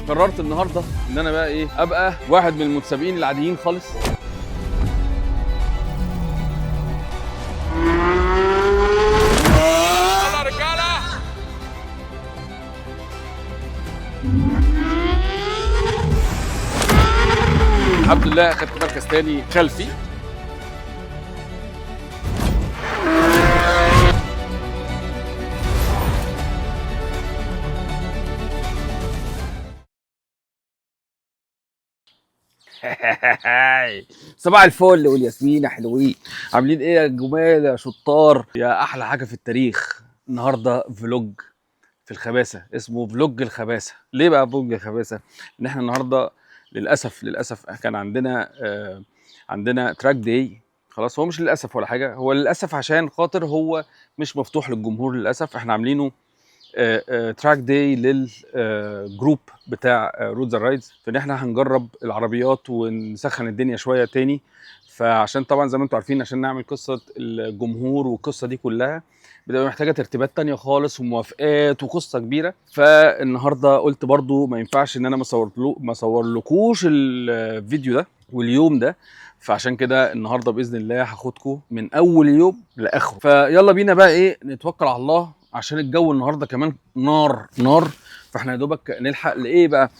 قررت النهارده ان انا بقى ايه ابقى واحد من المتسابقين العاديين خالص. يلا رجاله، الحمد لله اخدت مركز تاني خلفي. صباح الفل والياسمين يا حلوين، عاملين ايه يا جمال يا شطار يا احلى حاجه في التاريخ؟ النهارده فلوج في الخباثه، اسمه فلوج الخباثه. ليه بقى فلوج الخباثه؟ ان احنا النهارده للاسف كان عندنا تراك داي. خلاص، هو مش للاسف ولا حاجه، هو للاسف عشان خاطر هو مش مفتوح للجمهور. للاسف احنا عاملينه تراك داي للجروب بتاع رودز رايدز، فان احنا هنجرب العربيات ونسخن الدنيا شويه تاني. فعشان طبعا زي ما انتم عارفين، عشان نعمل قصه الجمهور والقصه دي كلها بتبقى محتاجه ترتيبات تانية خالص وموافقات وقصه كبيره. فالنهارده قلت برضو ما ينفعش ان انا ما اصورلكوش الفيديو ده واليوم ده. فعشان كده النهارده باذن الله هاخدكم من اول يوم لاخره. فيلا بينا بقى ايه نتوكل على الله، عشان الجو النهارده كمان نار. فاحنا يا دوبك نلحق لايه بقى.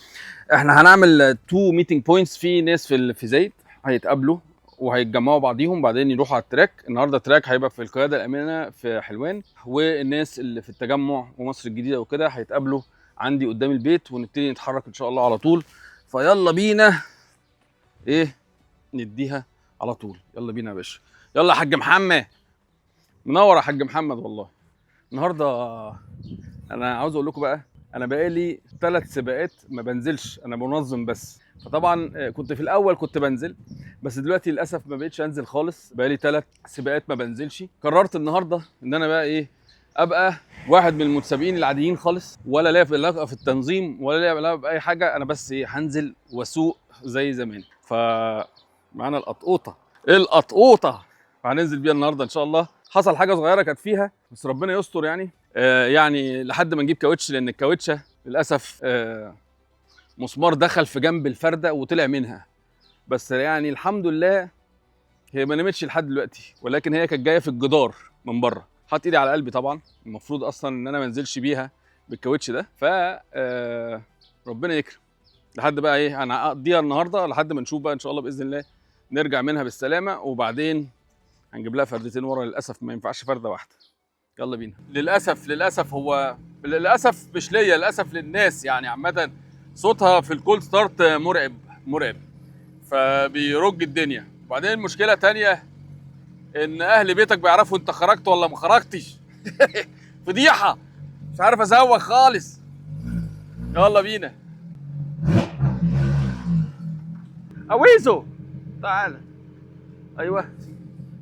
احنا هنعمل 2 ميتنج بوينتس، في ناس في زايد هيتقابلوا وهيتجمعوا بعضيهم، بعدين يروحوا على التراك. النهارده التراك هيبقى في القياده الامنه في حلوان، والناس اللي في التجمع ومصر الجديده وكده هيتقابلوا عندي قدام البيت، ونبتدي نتحرك ان شاء الله على طول. فيلا بينا ايه نديها على طول. يلا بينا يا باشا، يلا يا حاج محمد. منور يا حاج محمد والله. النهارده انا عاوز اقول لكم بقى، انا بقالي 3 سباقات ما بنزلش، انا منظم بس. فطبعا كنت في الاول كنت بنزل، بس دلوقتي للاسف ما بقتش انزل خالص. بقالي 3 سباقات ما بنزلش. قررت النهارده ان انا بقى ايه ابقى واحد من المتسابقين العاديين خالص، ولا ليا علاقه في التنظيم ولا ليا علاقه باي حاجه. انا بس ايه هنزل واسوق زي زمان. فمعانا القطقوطه هننزل بيها النهارده ان شاء الله. حصل حاجه صغيره كانت فيها، بس ربنا يستر يعني لحد ما نجيب كاوتش، لان الكاوتشه للاسف مسمار دخل في جنب الفرده وطلع منها. بس يعني الحمد لله هي ما نمتش لحد دلوقتي، ولكن هي كانت جايه في الجدار من بره. حاطط ايدي على قلبي طبعا، المفروض اصلا ان انا ما انزلش بيها بالكاوتش ده. ف ربنا يكرم لحد بقى ايه انا هقضيها النهارده لحد ما نشوف بقى ان شاء الله باذن الله نرجع منها بالسلامه. وبعدين هنجيب لها فردتين ورا، للاسف ما ينفعش فرده واحده. يلا بينا. للاسف هو للاسف مش ليا، للاسف للناس يعني عامه. صوتها في الكول ستارت مرعب، فبيرج الدنيا. وبعدين المشكله تانية ان اهل بيتك بيعرفوا انت خرجت ولا ما خرجتش. فضيحه، مش عارف ازوق خالص. يلا بينا. اويزو تعالى. ايوه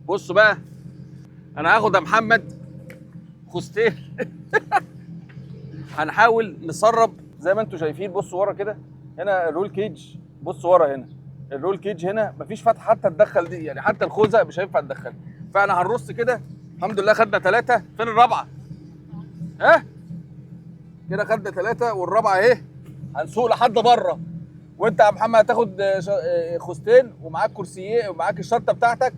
بصوا بقى، انا هاخد يا محمد خوستين. هنحاول نسرب زي ما انتم شايفين. بصوا ورا كده، هنا الرول كيج. بصوا ورا هنا الرول كيج، هنا مفيش فتحه حتى تدخل دي، يعني حتى الخوذه مش هينفع تدخل. فاحنا هنرص كده. الحمد لله خدنا 3. فين الرابعه؟ ها كده خدنا 3 والرابعه اهي. هنسوق لحد بره، وانت يا محمد هتاخد خوذتين ومعاك كرسيين ومعاك الشنطه بتاعتك،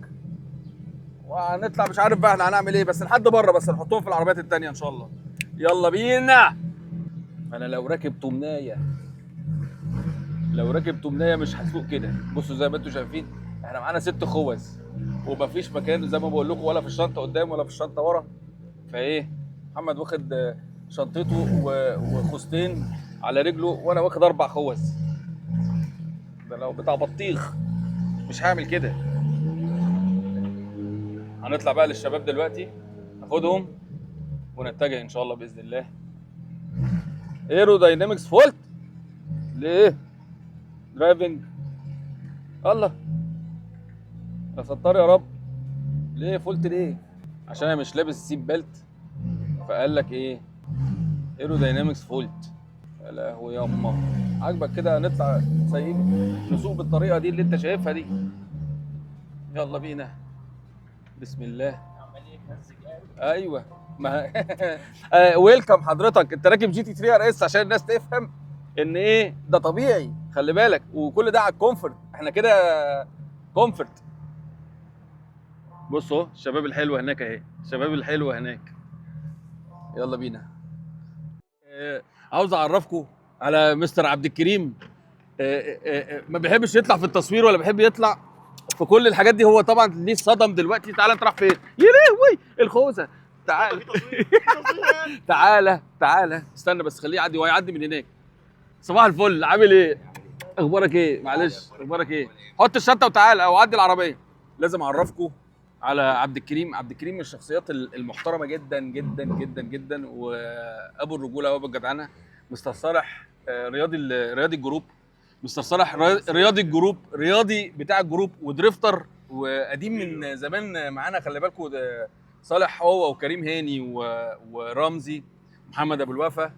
وهنطلع مش عارف بقى احنا هنعمل ايه، بس لحد بره، بس نحطهم في العربيات التانيه ان شاء الله. يلا بينا. انا لو راكب تمنايه مش هسوق كده. بصوا زي ما انتم شايفين احنا معانا 6 خوذ، ومفيش مكان زي ما بقول لكم، ولا في الشنطه قدام ولا في الشنطه ورا. فايه محمد واخد شنطته وخوذتين على رجله، وانا واخد 4 خوذ. ده لو بتاع بطيخ مش هعمل كده. هنطلع بقى للشباب دلوقتي، ناخدهم ونتجه ان شاء الله باذن الله. ايرو داينامكس فولت ليه؟ درايفنج. الله يا ستار يا رب. ليه فولت ليه؟ عشان انا مش لابس سيت بيلت، فقال لك ايه ايرو داينامكس فولت. يا لهوي ياما. عاجبك كده نطلع نسوق بالطريقه دي اللي انت شايفها دي. يلا بينا. بسم الله. ايوه ما ويلكم حضرتك. انت راكب جي تي 3 ار اس عشان الناس تفهم. ان ايه ده طبيعي، خلي بالك، وكل ده على الكومفورت، احنا كده كومفورت. بص اهو الشباب الحلوه هناك اهي، الشباب الحلوه هناك. يلا بينا. عاوز اعرفكم على مستر عبد الكريم. ما بيحبش يطلع في التصوير ولا بيحب يطلع في كل الحاجات دي. هو طبعا ليه صدم دلوقتي. تعالى انت رايح فين؟ يا لهوي الخوذه. تعالى تعالى استنى بس خليه يعدي، هو هيعدي من هناك. صباح الفل، عامل ايه؟ اخبارك ايه؟ معلش اخبارك ايه؟ حط الشنطه وتعالى او عدي العربيه. لازم اعرفكم على عبد الكريم. عبد الكريم من الشخصيات المحترمه جدا جدا جدا جدا، وابو الرجوله وابو الجدعنه. مستر صالح رياضي الجروب. مستر صالح رياضي الجروب، رياضي بتاع الجروب ودريفتر وقديم من زمان معانا. خلي بالكم صالح هو وكريم هاني ورمزي محمد ابو الوفا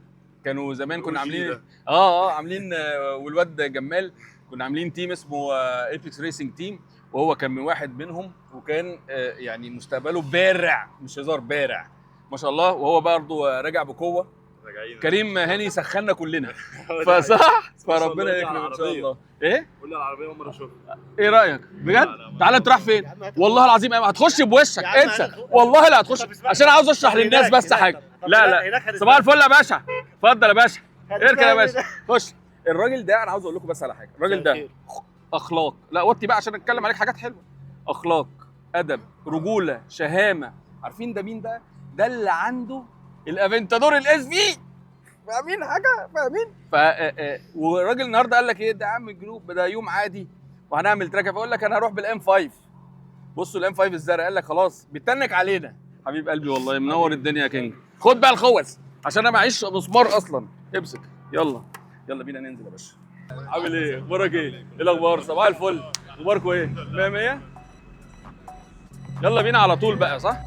كانوا زمان كنا عاملين عاملين والواد جمال كنا عاملين تيم اسمه ايبكس ريسنج تيم، وهو كان من واحد منهم، وكان يعني مستقبله بارع، مش هزار، بارع ما شاء الله. وهو برضه راجع بقوه. كريم هاني سخنا كلنا فصح، فربنا يكرمه ان شاء الله. ايه؟ قول لي العربيه اول مره اشوفها. ايه رايك بجد؟ تعالى انت رايح فين؟ والله العظيم هتخش بوشك، انسى والله لا هتخش، عشان عاوز اشرح للناس بس حاجه. لا صباح الفل يا باشا، اتفضل يا باشا، اركن يا باشا، خش. الراجل ده انا عاوز اقول لكم بس على حاجه. الراجل ده اخلاق، لا وطي بقى عشان اتكلم عليك حاجات حلوه. اخلاق، ادب، رجوله، شهامه. عارفين ده مين ده؟ ده اللي عنده الافنتادور الاس في. فاهمين حاجه؟ فاهمين؟ والراجل النهارده قال لك ايه ده يا عم الجروب ده يوم عادي وهنعمل تراك، فاقول لك انا هروح بالام 5. بصوا الام 5 الزرقاء، قال لك خلاص بيتنك علينا. حبيب قلبي والله منور الدنيا يا كينج. خد بقى الخوذ عشان انا معيش مسمار اصلا. امسك يلا بينا ننزل يا باشا. عامل ايه؟ اخبارك ايه؟ ايه الاخبار؟ صباح الفل، اخباركم ايه؟ 100 100. يلا بينا على طول بقى، صح؟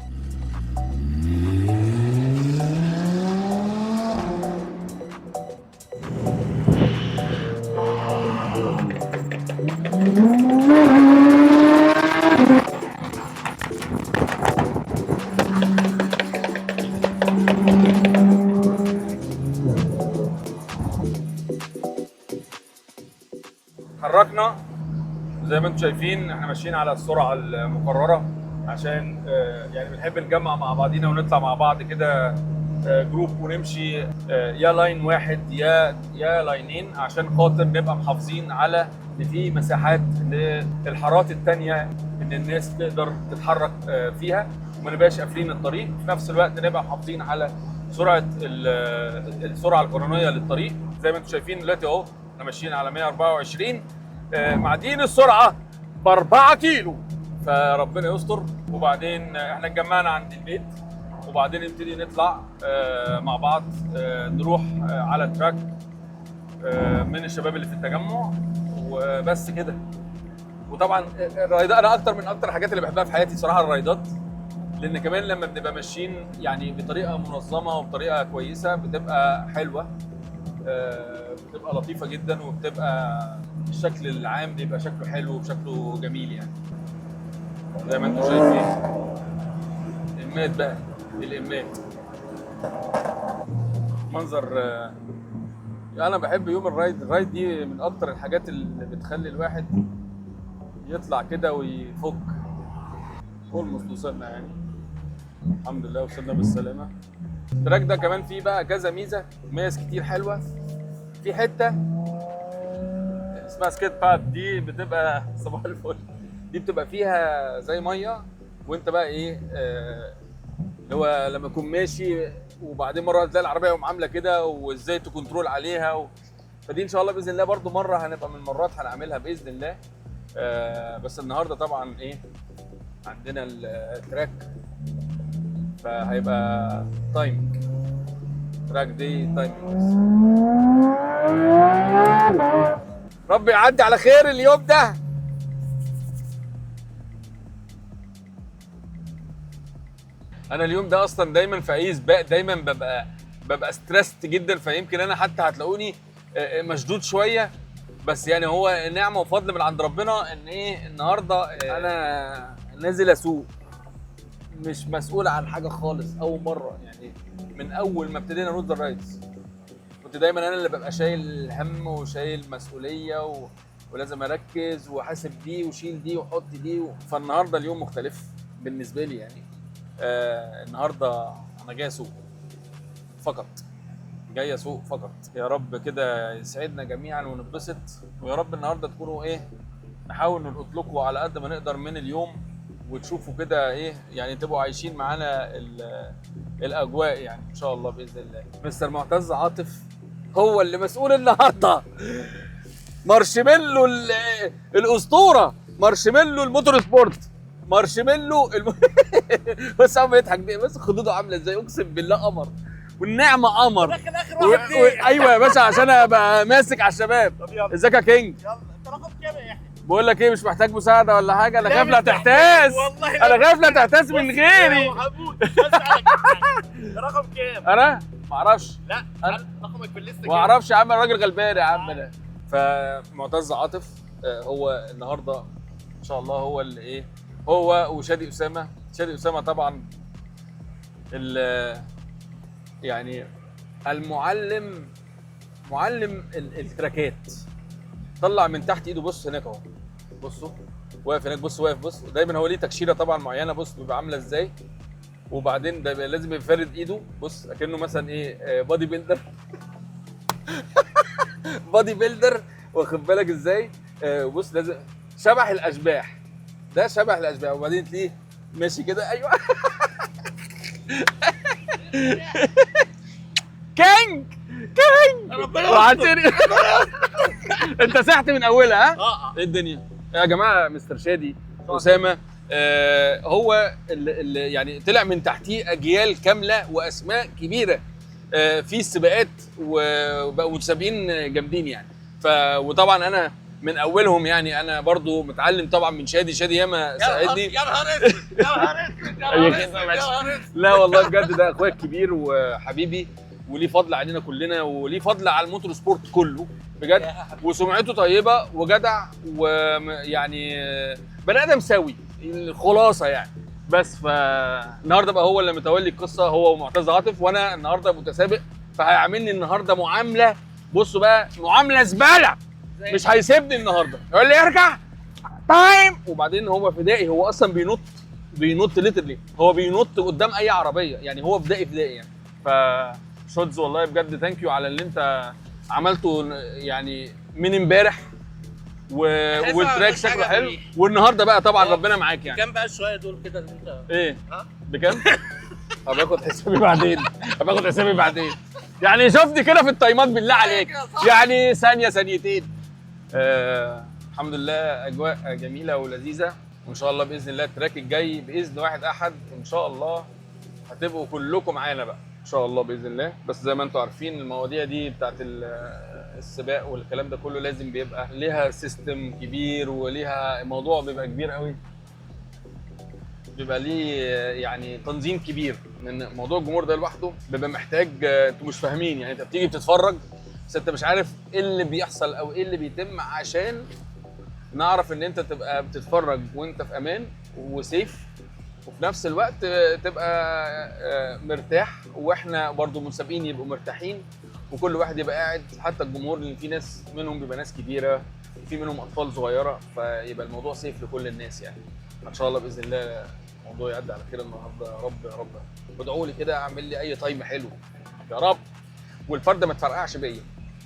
اتحركنا زي ما انتم شايفين، احنا ماشيين على السرعه المقرره عشان يعني بنحب نجمع مع بعضينا ونطلع مع بعض كده جروب ونمشي يا لاين واحد يا لاينين، عشان خاطر نبقى محافظين على ان في مساحات للحارات التانيه ان الناس تقدر تتحرك فيها، وما نبقاش قافلين الطريق. في نفس الوقت نبقى محافظين على السرعه القانونيه للطريق. زي ما انتم شايفين دلوقتي اهو احنا ماشيين على 124 معديين السرعه ب 4 كيلو، فربنا يستر. وبعدين احنا اتجمعنا عند البيت، وبعدين نبتدي نطلع مع بعض نروح على التراك من الشباب اللي في التجمع وبس كده. وطبعا الرايدات انا اكتر من اكتر الحاجات اللي بحبها في حياتي صراحه الرايدات، لان كمان لما بنبقى ماشيين يعني بطريقه منظمه وبطريقه كويسه بتبقى حلوه، بتبقى لطيفه جدا، وبتبقى الشكل العام بيبقى شكله حلو وشكله جميل يعني. زي ما انتم شايفين الامات بقى، الامات منظر. انا بحب يوم الرايد دي من اكتر الحاجات اللي بتخلي الواحد يطلع كده ويفك. اولموست وصلنا يعني، الحمد لله وصلنا بالسلامه. التراك ده كمان فيه بقى كذا ميزه، ميز كتير حلوه. في حته اسمها سكيت باد، دي بتبقى صباح الفل، دي بتبقى فيها زي ميه، وانت بقى ايه اللي هو لما تكون ماشي وبعدين مره تلاقي العربيه يقوم عامله كده وازاي تكنترول عليها فدي ان شاء الله باذن الله برضو مره هنبقى من المرات هنعملها باذن الله. بس النهارده طبعا ايه عندنا التراك، فهيبقى تايمنج تراك دي تايمنج. ربي يعدي على خير اليوم ده. انا اليوم ده اصلا دايما في اي سباق دايما ببقى ستريسد جدا، فيمكن انا حتى هتلاقوني مشدود شويه، بس يعني هو نعمه وفضل من عند ربنا ان ايه النهارده انا نازل اسوق، مش مسؤول عن حاجه خالص. اول مره يعني من اول ما ابتدينا نود الرايدز كنت كنت دايما انا اللي ببقى شايل الهم وشايل مسؤوليه ولازم اركز واحاسب دي وشيل دي وحط دي فالنهارده اليوم مختلف بالنسبه لي يعني. النهارده انا جاي اسوق فقط، جاي اسوق فقط. يا رب كده يسعدنا جميعا ونتبسط، ويا رب النهارده تكونوا ايه، نحاول نلقط لكم على قد ما نقدر من اليوم، وتشوفوا كده ايه يعني، تبقوا عايشين معانا الاجواء يعني ان شاء الله باذن الله. مستر معتز عاطف هو اللي مسؤول النهارده. مارشميلو الاسطوره، مارشميلو الموتور سبورت، مارشميلو بس هو بيضحك بيه، بس خدوده عامله ازاي، اقسم بالله قمر والنعمه قمر. ايوه يا باشا عشان ابقى ماسك على الشباب. ازيك يا كينج؟ يلا انت رقم كام يا يحيى؟ بقول لك ايه، مش محتاج مساعده ولا حاجه، انا خايف لا تحتاس، انا خايف لا تحتاس من غيري. رقم كام؟ انا ما اعرفش، لا رقمك في الليسته ما اعرفش يا عم، الراجل غلبان يا عم انا. فمعتز عاطف هو النهارده ان شاء الله هو اللي ايه، هو وشادي اسامه. شادي اسامه طبعا يعني المعلم، معلم التراكات. طلع من تحت ايده، بص هناك اهو، بصوا واقف هناك، بص واقف، بص دايما هو ليه تكشيره طبعا معينه، بص بيبقى عامله ازاي، وبعدين ده لازم يفرد ايده، بص اكنه مثلا ايه بادي بيلدر. بادي بيلدر، واخد بالك ازاي؟ بص لازم شبح الاشباح، ده شبح الاشباح، وبعدين تلاقيه ماشي كده. ايوه. كينج ربنا. انت سحت من اولها ها؟ ايه الدنيا يا جماعه؟ مستر شادي اسامه هو اللي يعني طلع من تحتيه اجيال كامله واسماء كبيره في السباقات، وبقوا متسابقين جامدين يعني. وطبعا انا من اولهم يعني، انا برضو متعلم طبعا من شادي. شادي ياما ساعدني. يا نهار اسود يا نهار اسود يا نهار اسود. لا والله بجد ده اخويا الكبير وحبيبي، وليه فضل علينا كلنا، وليه فضل على الموتور سبورت كله بجد، وسمعته طيبه وجدع، ويعني بني ادم سوي الخلاصه يعني. بس فالنهارده بقى هو اللي متولي القصه، هو ومعتز عاطف، وانا النهارده متسابق، فهيعاملني النهارده معامله، بصوا بقى، معامله زباله. مش هيسيبني النهارده، يقول لي ارجع تايم، وبعدين هو فدائي، هو اصلا بينط ليترلي، هو بينط قدام اي عربيه يعني، هو فدائي يعني. شودز والله بجد ثانك يو على اللي انت عملته يعني من امبارح، والتراك شكله حلو، والنهارده بقى طبعا ربنا معاك يعني. كام بقى شويه دول كده اللي انت ايه بكام؟ هباخد حسابي بعدين، هباخد حسابي بعدين يعني. شوفني كده في التايمات بالله عليك يعني، ثانيه ثانيتين. الحمد لله اجواء جميله ولذيذه، وان شاء الله باذن الله التراك الجاي باذن واحد احد ان شاء الله هتبقوا كلكم معانا بقى ان شاء الله باذن الله. بس زي ما انتم عارفين المواضيع دي بتاعت السباق والكلام ده كله لازم بيبقى ليها سيستم كبير، وليها موضوع بيبقى كبير قوي، بيبقى ليه يعني تنظيم كبير، لان موضوع الجمهور ده لوحده بيبقى محتاج، انتوا مش فاهمين يعني. انت بتيجي بتتفرج بس انت مش عارف ايه اللي بيحصل او ايه اللي بيتم، عشان نعرف ان انت تبقى بتتفرج وانت في امان وسيف، وفي نفس الوقت تبقى مرتاح، واحنا برضو متسابقين يبقوا مرتاحين، وكل واحد يبقى قاعد، حتى الجمهور اللي في ناس منهم بيبقى ناس كبيره، في منهم اطفال صغيره، فيبقى الموضوع سيف لكل الناس يعني. ان شاء الله باذن الله الموضوع يعدي على خير النهارده يا رب. يا رب ادعوا لي كده اعمل لي اي تايم حلو يا رب، والفرده ما تفرقعش بيا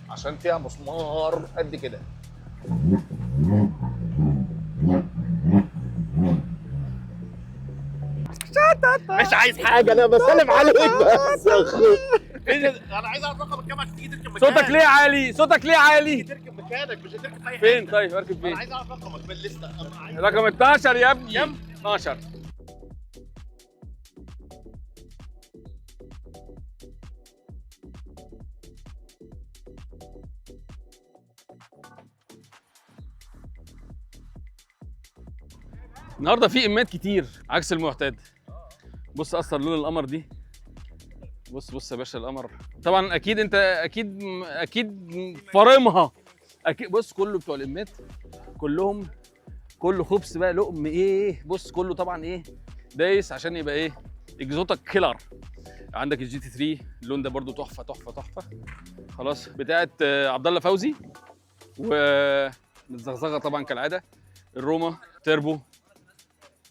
عشان فيها مسمار قد كده. مش عايز حاجه، انا بسلم عليك بس يا اخويا. انا عايز اعرف رقمك كام عشان تيجي تركب مكانك. صوتك ليه عالي؟ صوتك ليه عالي؟ تركب مكانك، مش هتركب في اي حته. فين طيب اركب فين؟ انا عايز اعرف رقمك في الليسته. رقم 12 يا ابني. كام؟ 12. النهارده في امات كتير عكس المعتاد. بص اثر لون القمر دي، بص يا باشا القمر. طبعا اكيد انت اكيد فارمها اكيد. بص كله بتوع الامات كلهم، كله خبز بقى لقم ايه، بص كله طبعا ايه دايس عشان يبقى ايه اكزوتك كيلر. عندك الجي تي 3 اللون ده برضو تحفه تحفه تحفه. خلاص بتاعت عبد الله فوزي، ومتزغزغه طبعا كالعاده. الروما تيربو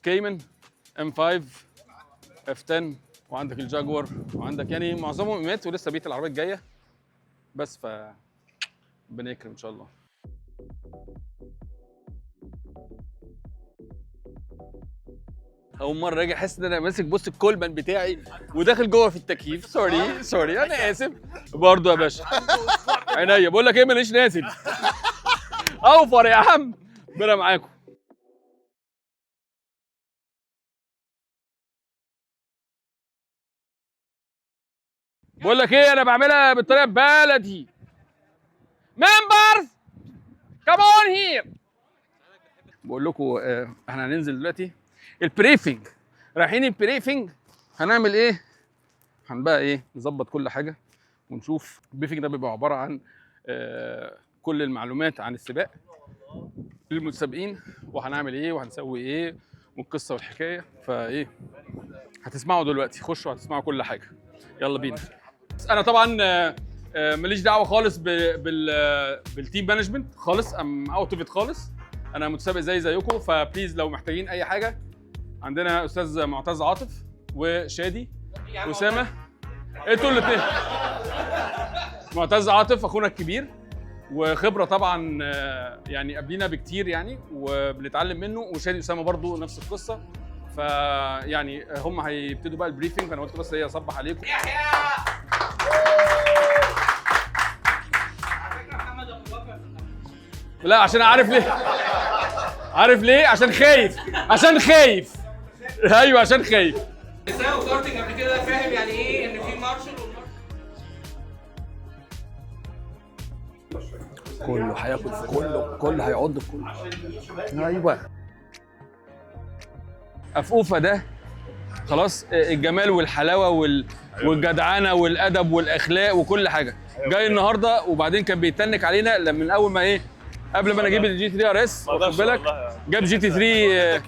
كيمن ام 5 اف 10، وعندك الجاكور، وعندك يعني معظمهم ايمات، ولسه بقيه العربيات جايه بس. ف ربنا يكرم ان شاء الله. اول مره اجي احس ان انا ماسك بص الكولمان بتاعي وداخل جوه في التكييف. سوري انا اسف برضه يا باشا. عينيا بقول لك ايه، ماليش نازل. اوفر يا عم، ربنا معاكم. بقول لك ايه، انا بعملها بالطريقه بلدي. ممبرز كم اون هير. بقول لكم احنا هننزل دلوقتي البريفنج، رايحين البريفنج. هنعمل ايه؟ بقى ايه، نظبط كل حاجه ونشوف. البريفنج ده بيبقى عباره عن كل المعلومات عن السباق للمتسابقين، وهنعمل ايه وهنسوي ايه والقصه والحكايه. فايه هتسمعوا دلوقتي، خشوا هتسمعوا كل حاجه. يلا بينا. انا طبعا ماليش دعوه خالص بالتيم مانجمنت خالص، ام اوت اوف ات خالص. انا متسابق زيكم، فبليز لو محتاجين اي حاجه عندنا استاذ معتز عاطف وشادي واسامه. انتوا الاثنين. معتز عاطف اخونا الكبير وخبره طبعا يعني قبلينا بكتير يعني، وبنتعلم منه. وشادي اسامه برضو نفس القصه. فيعني هم هيبتدوا بقى البريفنج. انا قلت بس ايه اصبح عليكم. لا عشان عارف ليه. عارف ليه؟ عشان خايف. ايوه عشان خايف. بس انا وكارتنج قبل كده فاهم يعني ايه ان في مارشل كله هياكل في كله هيعض في كله. ايوه افوفه ده خلاص. الجمال والحلاوه والجدعنه والادب والاخلاق وكل حاجه جاي النهارده. وبعدين كان بيتنك علينا لما من اول ما ايه، قبل ما انا اجيب الجي 3 ار اس، واخد بالك، جاب جي تي 3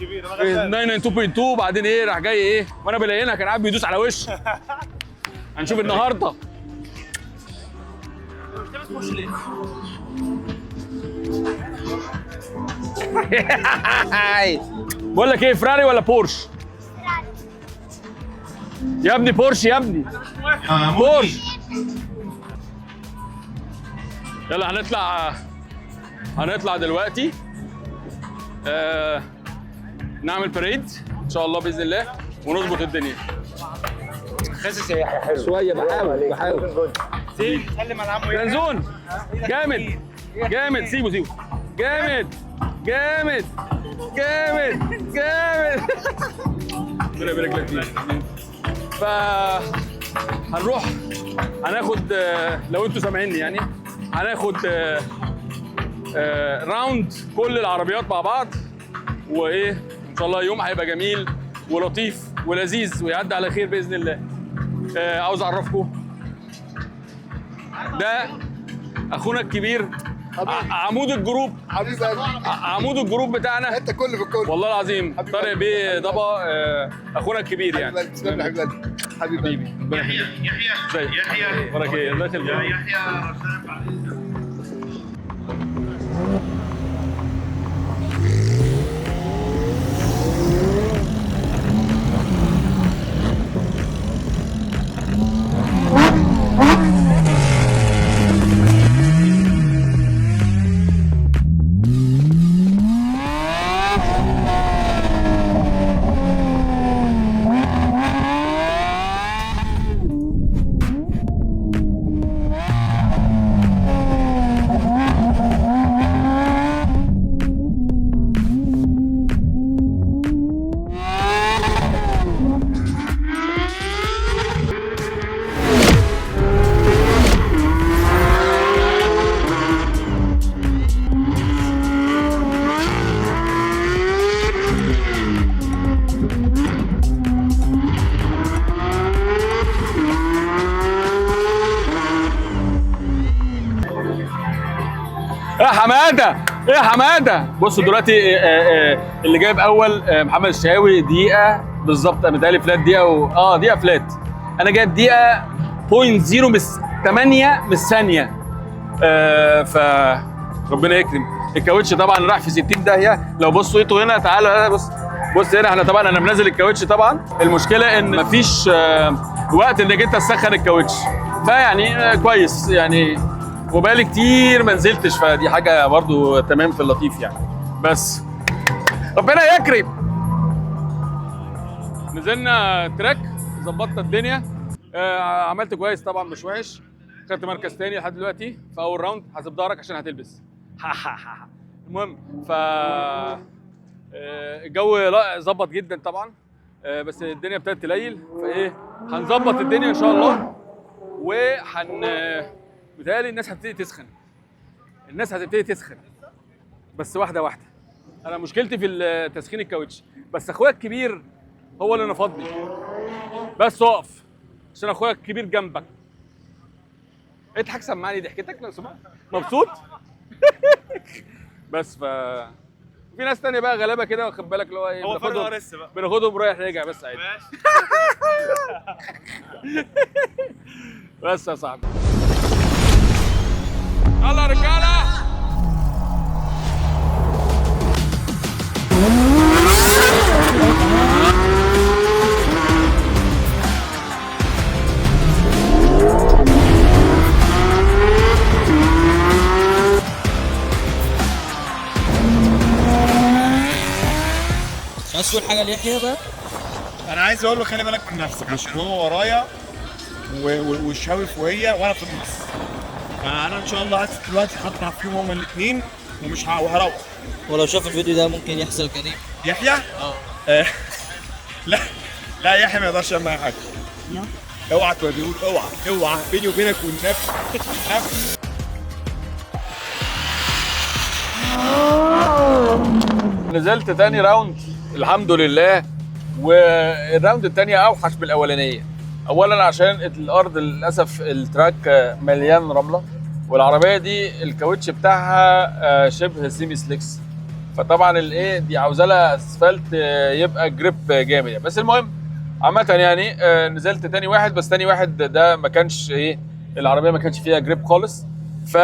992.2. وبعدين ايه راح جاي ايه وانا بلاقينا كان قاعد بيدوس على وشي. هنشوف النهارده. بقول لك ايه، فراري ولا بورش؟ يا ابني بورش يا ابني، بورش. يلا هنطلع دلوقتي نعمل بريد ان شاء الله باذن الله ونظبط الدنيا. خاسس يا حلو شويه بحاول. سلم على عمو زنزون جامد. سيبه جامد. ربنا يبارك لك فيك. فهنروح هناخد لو انتوا سامعيني يعني، هناخد راوند كل العربيات مع بعض. وايه ان شاء الله يوم هيبقى جميل ولطيف ولذيذ ويعدي على خير باذن الله. عاوز اعرفكم ده اخونا الكبير، عمود الجروب، حبيب قلبي، عمود الجروب بتاعنا. انت كل في الكل والله العظيم. طارق بيه ضبا اخونا الكبير يعني. حبيب قلبي، تسلم لي حبيب قلبي، حبيب قلبي. يحيى بارك ايه الله يخليك. يحيى يا حماده بصوا دلوقتي اللي جايب اول محمد الشهاوي دقيقه بالظبط. متهيألي فلات دقيقه دقيقه فلات. انا جايب دقيقه 0.0 مس 8 من الثانيه. ف ربنا يكرم. الكاوتش طبعا راح في 60 داهيه. لو بصوا انتوا هنا، تعالوا بص هنا، احنا طبعا انا منزل الكاوتش طبعا. المشكله ان مفيش وقت انك انت تسخن الكاوتش، فيعني كويس يعني، وبقالي كتير ما نزلتش، فدي حاجه برضو تمام في اللطيف يعني. بس ربنا يكرم. نزلنا تراك، ظبطنا الدنيا، عملت كويس طبعا، مش وحش. خدت مركز تاني لحد دلوقتي في اول راوند. حاسب ظهرك عشان هتلبس. المهم الجو ظبط جدا طبعا، بس الدنيا ابتدت تليل، فايه هنظبط الدنيا ان شاء الله. بيتهيألي الناس هتبتدي تسخن، بس واحده واحده. انا مشكلتي في تسخين الكاوتش، بس اخويا الكبير هو اللي نفضني. بس اقف عشان اخويا الكبير جنبك. اضحك، سمعني ضحكتك لو سمحت. مبسوط؟ بس في ناس تانية بقى غلابه كده، واخد بالك اللي هو ايه، هو فرق لسه بقى بناخدهم رايح راجع بس عادي. بس يا صاحبي، يلا يا رجاله. مش عايز تقول حاجه ليحيى بقى؟ انا عايز اقول له خلي بالك من نفسك، عشان هو ورايا والشاوي فوقيا وانا في النص. فانا ان شاء الله دلوقتي هطلع فيهم هما الاثنين وهروح. ولو شاف الفيديو ده ممكن يحصل كريم. يحيى؟ لا يحيى ما يقدرش يعمل اي حاجه. اوعى توريه، اوعى بيني وبينك والنبي. نزلت تاني راوند الحمد لله، والراوند التانية اوحش من الاولانيه. اولا عشان الارض للاسف التراك مليان رمله، والعربيه دي الكاوتش بتاعها شبه سيمي سليكس، فطبعا الايه دي عاوزه لها اسفلت يبقى جريب جامد يعني. بس المهم عامه يعني نزلت تاني واحد، بس تاني واحد ده ما كانش ايه، العربيه ما كانش فيها جريب خالص، ف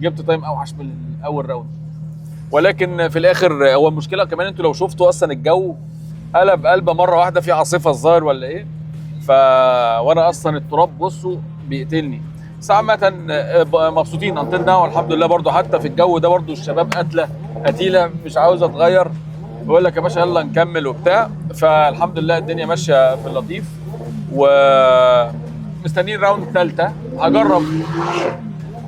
جبت تايم اوحش من اول راوند. ولكن في الاخر هو المشكله كمان، انتوا لو شفتوا اصلا الجو قلبه مره واحده، في عاصفه الظاهر ولا ايه، وانا اصلا التراب بصوا بيقتلني. بس عامه مبسوطين انطلنا والحمد لله. برضو حتى في الجو ده برضو الشباب قتيله مش عاوزه تغير، بقول لك يا باشا يلا نكمل وبتاع. فالحمد لله الدنيا ماشيه في اللطيف، ومستنيين راوند ثالثه.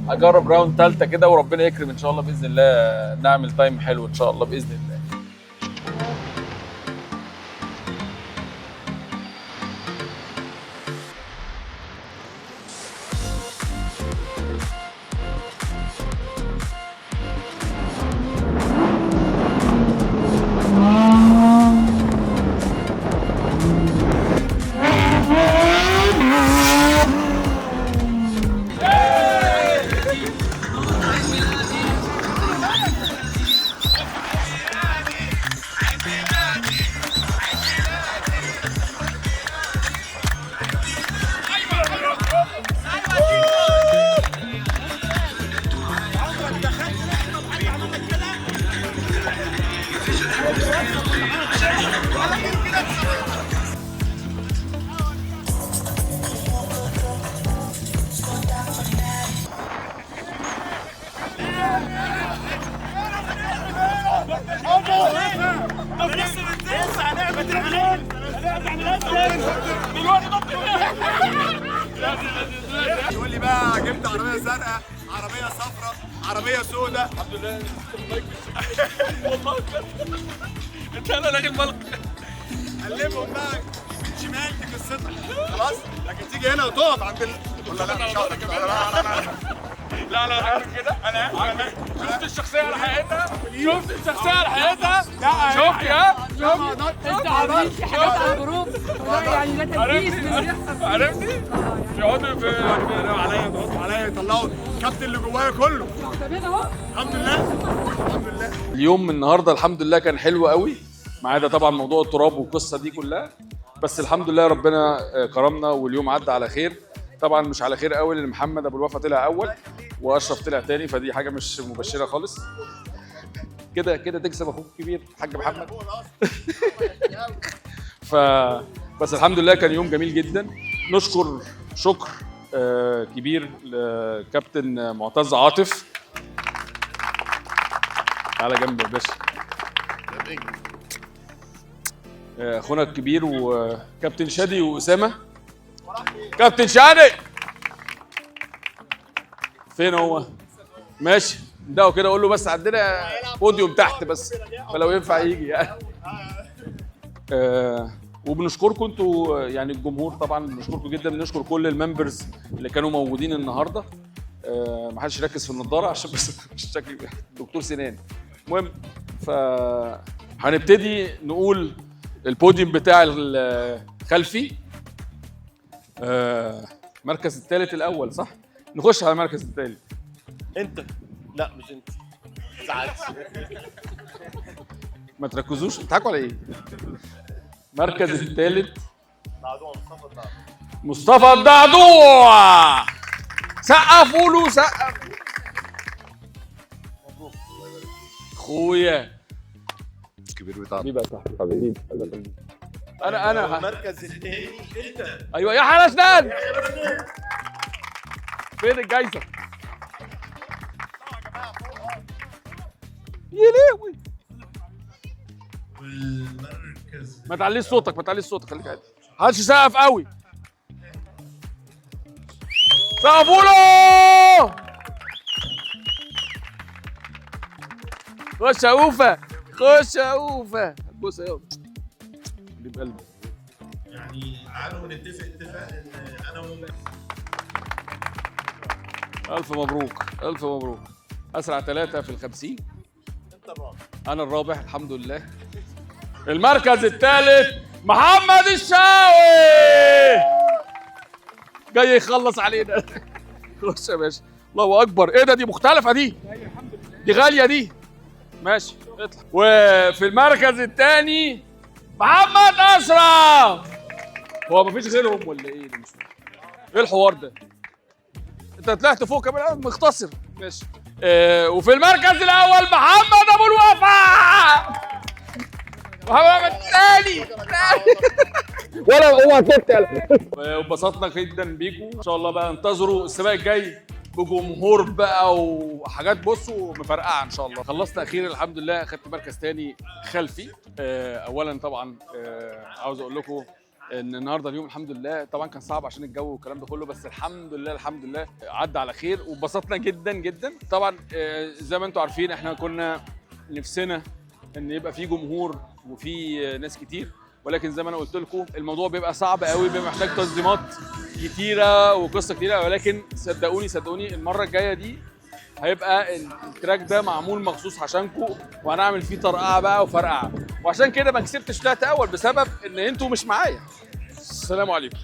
هجرب راوند ثالثه كده، وربنا يكرم ان شاء الله باذن الله نعمل تايم حلو ان شاء الله باذن الله. يقول لي بقى جبت عربيه زرقاء، عربيه صفراء، عربيه سوداء. الحمد لله والله بجد انت انا لاغي الملك. قلبهم بقى يمين شمال، دي قصتك خلاص. لكن تيجي هنا وتقف عند ولا لا مش هقدر كده. لا كده انا شفت الشخصيه على حقيقتها. شفت انت عارف في حاجات على الجروب يعني لا تنفيذ من اللي بيحصل. عرفتي؟ يقعدوا عليا يضغطوا عليا يطلعوا الكابتن اللي جوايا كله. الحمد لله. اليوم النهارده الحمد لله كان حلو قوي، ما عدا طبعا موضوع التراب والقصه دي كلها. بس الحمد لله ربنا كرمنا واليوم عدى على خير. طبعا مش على خير قوي لان محمد ابو الوفا طلع اول واشرف طلع تاني، فدي حاجه مش مبشره خالص. كده كده تكسب اخوك الكبير الحاج محمد. بس الحمد لله كان يوم جميل جدا. نشكر شكر كبير لكابتن معتز عاطف. على جنب يا باشا. اخونا الكبير وكابتن شادي واسامه. كابتن شادي فين هو؟ ماشي ده كده اقول له بس عندنا بوديوم تحت بس فلو ينفع يجي يعني. وبنشكركم انتوا يعني الجمهور طبعا بنشكركم جدا. بنشكر كل الممبرز اللي كانوا موجودين النهارده. ما حدش يركز في النضاره عشان بس شكلي دكتور سنان. المهم هنبتدي نقول البوديوم بتاع الخلفي. المركز الثالث الاول صح؟ نخش على المركز الثالث. انت لا مش انت ساعات ما تركزوش بتضحكوا على ايه؟ المركز الثالث مصطفى الدعدوع. سقفوا له سقف اخويا الكبير بتاعنا حبيبي يا صاحبي حبيبي. انا المركز الثاني انت. ايوه يا حلشنان فين الجايزه؟ يا لهوي والمركز ما تعليش صوتك ما تعليش صوتك خليك عادي. محدش يسقف قوي. سقفوا له. خش يا اوفا خش يا اوفا. بص يا دي بقلبي. يعني تعالوا نتفق اتفاق ان انا الف مبروك الف مبروك. اسرع 3 في ال50. انت الرابع. انا الرابح الحمد لله. المركز الثالث محمد الشاوي جاي يخلص علينا. خش يا باشا. الله اكبر ايه ده؟ دي مختلفه دي غاليه دي. ماشي اطلع. وفي المركز الثاني محمد اشرف. هو مفيش غيرهم ولا ايه؟ مش ايه الحوار ده؟ انت طلعت فوق كمان مختصر. ماشي. وفي المركز الاول محمد ابو الوفا. محمد الثاني ولا اوعى تقتل. وانبسطنا جدا بيكم. ان شاء الله بقى انتظروا السباق الجاي بجمهور بقى وحاجات بصوا مفرقعه ان شاء الله. خلصنا اخيرا الحمد لله. اخدت مركز ثاني خلفي. اولا طبعا عاوز اقول لكم ان النهارده اليوم الحمد لله طبعا كان صعب عشان الجو والكلام ده كله، بس الحمد لله عدى على خير واتبسطنا جدا جدا. طبعا زي ما انتم عارفين احنا كنا نفسنا ان يبقى في جمهور وفي ناس كتير، ولكن زي ما انا قلت لكم الموضوع بيبقى صعب قوي، بيبقى محتاج تنظيمات كتيره وقصه كتيره، ولكن صدقوني المره الجايه دي هيبقى التراك ده معمول مخصوص عشانكم وهنعمل فيه طرقعه بقى وفرقعه. وعشان كده ما كسبتش طلعت اول بسبب ان انتوا مش معايا. السلام عليكم.